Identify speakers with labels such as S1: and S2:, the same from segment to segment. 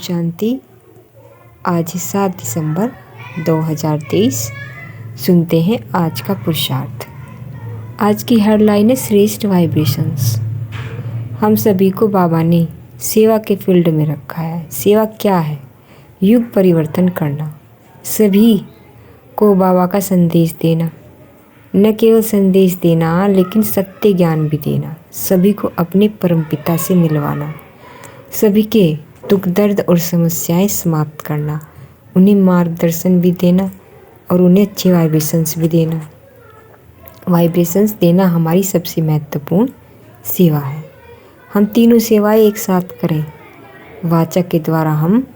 S1: शांति। आज 7 दिसंबर 2023। सुनते हैं आज का पुरुषार्थ। आज की हेडलाइन है श्रेष्ठ वाइब्रेशंस। हम सभी को बाबा ने सेवा के फील्ड में रखा है। सेवा क्या है? युग परिवर्तन करना, सभी को बाबा का संदेश देना, न केवल संदेश देना लेकिन सत्य ज्ञान भी देना, सभी को अपने परमपिता से मिलवाना, सभी के दुख दर्द और समस्याएं समाप्त करना, उन्हें मार्गदर्शन भी देना और उन्हें अच्छे वाइब्रेशंस भी देना। वाइब्रेशंस देना हमारी सबसे महत्वपूर्ण सेवा है। हम तीनों सेवाएं एक साथ करें। वाचा के द्वारा हम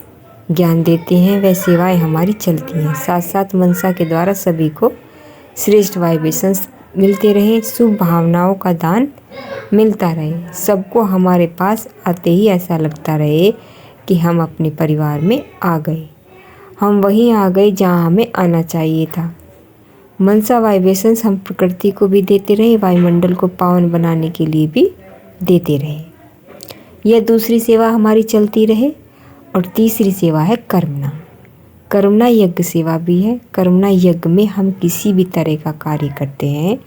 S1: ज्ञान देते हैं, वह सेवाएं हमारी चलती हैं। साथ साथ मनसा के द्वारा सभी को श्रेष्ठ वाइब्रेशंस मिलते रहे, शुभ भावनाओं का दान मिलता रहे, सबको हमारे पास आते ही ऐसा लगता रहे कि हम अपने परिवार में आ गए, हम वहीं आ गए जहां हमें आना चाहिए था। मनसा वाइब्रेशंस हम प्रकृति को भी देते रहे, वायुमंडल को पावन बनाने के लिए भी देते रहे। यह दूसरी सेवा हमारी चलती रहे। और तीसरी सेवा है कर्मणा। कर्मणा यज्ञ सेवा भी है। कर्मणा यज्ञ में हम किसी भी तरह का कार्य करते हैं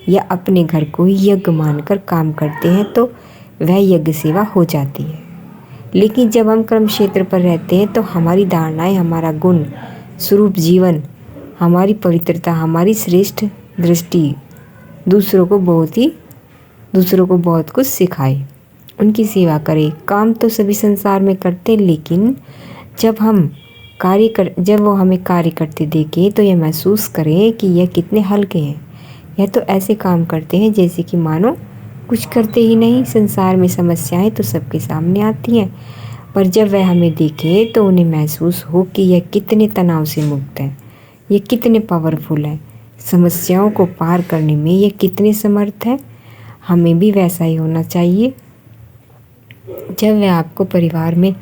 S1: या अपने घर को ही यज्ञ मानकर काम करते हैं तो वह यज्ञ सेवा हो जाती है। लेकिन जब हम कर्म क्षेत्र पर रहते हैं तो हमारी धारणाएं, हमारा गुण स्वरूप जीवन, हमारी पवित्रता, हमारी श्रेष्ठ दृष्टि दूसरों को बहुत कुछ सिखाए, उनकी सेवा करें। काम तो सभी संसार में करते, लेकिन जब वो हमें कार्य करते देखें तो यह महसूस करें कि यह कितने हल्के हैं। यह तो ऐसे काम करते हैं जैसे कि मानो कुछ करते ही नहीं। संसार में समस्याएं तो सबके सामने आती हैं, पर जब वह हमें देखे तो उन्हें महसूस हो कि यह कितने तनाव से मुक्त है, ये कितने पावरफुल है, समस्याओं को पार करने में ये कितने समर्थ है। हमें भी वैसा ही होना चाहिए। जब वह आपको परिवार में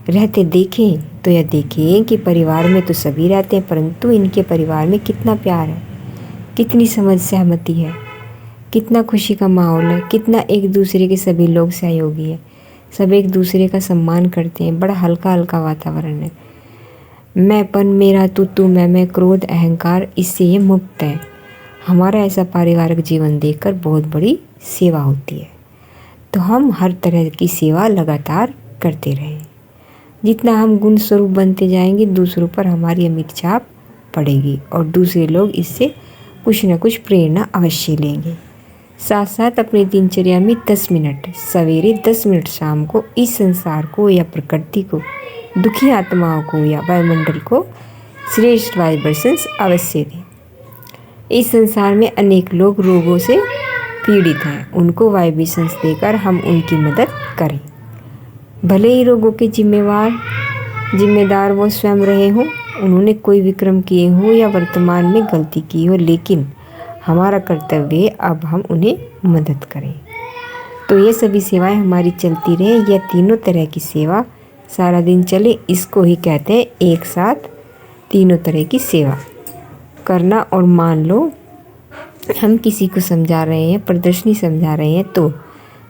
S1: रहते देखें तो यह देखें कि परिवार में तो सभी रहते हैं, परंतु इनके परिवार में कितना प्यार है, कितनी समझ सहमति है, कितना खुशी का माहौल है, कितना एक दूसरे के सभी लोग सहयोगी है, सब एक दूसरे का सम्मान करते हैं। बड़ा हल्का हल्का वातावरण है। मैंपन, मेरा, तू, मैं, क्रोध, अहंकार, इससे ये मुक्त है। हमारा ऐसा पारिवारिक जीवन देखकर बहुत बड़ी सेवा होती है। तो हम हर तरह की सेवा लगातार करते रहें। जितना हम गुण स्वरूप बनते जाएंगे, दूसरों पर हमारी अमिट छाप पड़ेगी और दूसरे लोग इससे कुछ न कुछ प्रेरणा अवश्य लेंगे। साथ साथ अपनी दिनचर्या में 10 मिनट सवेरे, 10 मिनट शाम को इस संसार को या प्रकृति को, दुखी आत्माओं को या वायुमंडल को श्रेष्ठ वाइब्रेशंस अवश्य दें। इस संसार में अनेक लोग रोगों से पीड़ित हैं, उनको वाइब्रेशंस देकर हम उनकी मदद करें। भले ही रोगों के जिम्मेदार वो स्वयं रहे हों, उन्होंने कोई विक्रम किए हों या वर्तमान में गलती की हो, लेकिन हमारा कर्तव्य है अब हम उन्हें मदद करें। तो ये सभी सेवाएं हमारी चलती रहे। यह तीनों तरह की सेवा सारा दिन चले, इसको ही कहते हैं एक साथ तीनों तरह की सेवा करना। और मान लो हम किसी को समझा रहे हैं, प्रदर्शनी समझा रहे हैं, तो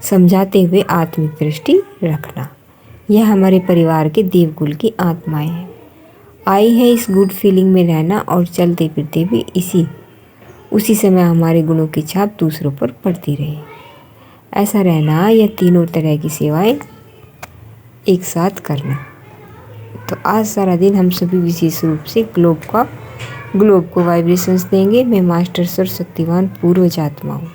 S1: समझाते हुए आत्मिक दृष्टि रखना। यह हमारे परिवार के देवकुल की आत्माएं हैं, आई है इस गुड फीलिंग में रहना और चलते फिरते भी उसी समय हमारे गुणों की छाप दूसरों पर पड़ती रहे। ऐसा रहना, यह तीनों तरह की सेवाएं एक साथ करना। तो आज सारा दिन हम सभी विशेष रूप से ग्लोब को वाइब्रेशंस देंगे। मैं मास्टर सर्वशक्तिवान पूर्वज आत्मा हूँ।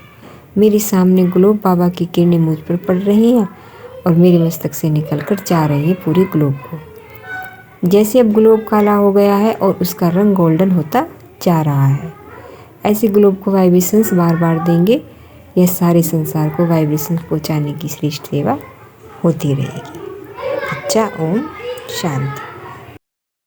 S1: मेरे सामने ग्लोब बाबा की किरणें मुझ पर पड़ रही हैं और मेरे मस्तक से निकलकर जा रही है पूरे ग्लोब को। जैसे अब ग्लोब काला हो गया है और उसका रंग गोल्डन होता जा रहा है, ऐसे ग्लोब को वाइब्रेशंस बार बार देंगे। यह सारे संसार को वाइब्रेशंस पहुँचाने की श्रेष्ठ सेवा होती रहेगी। अच्छा, ओम शांति।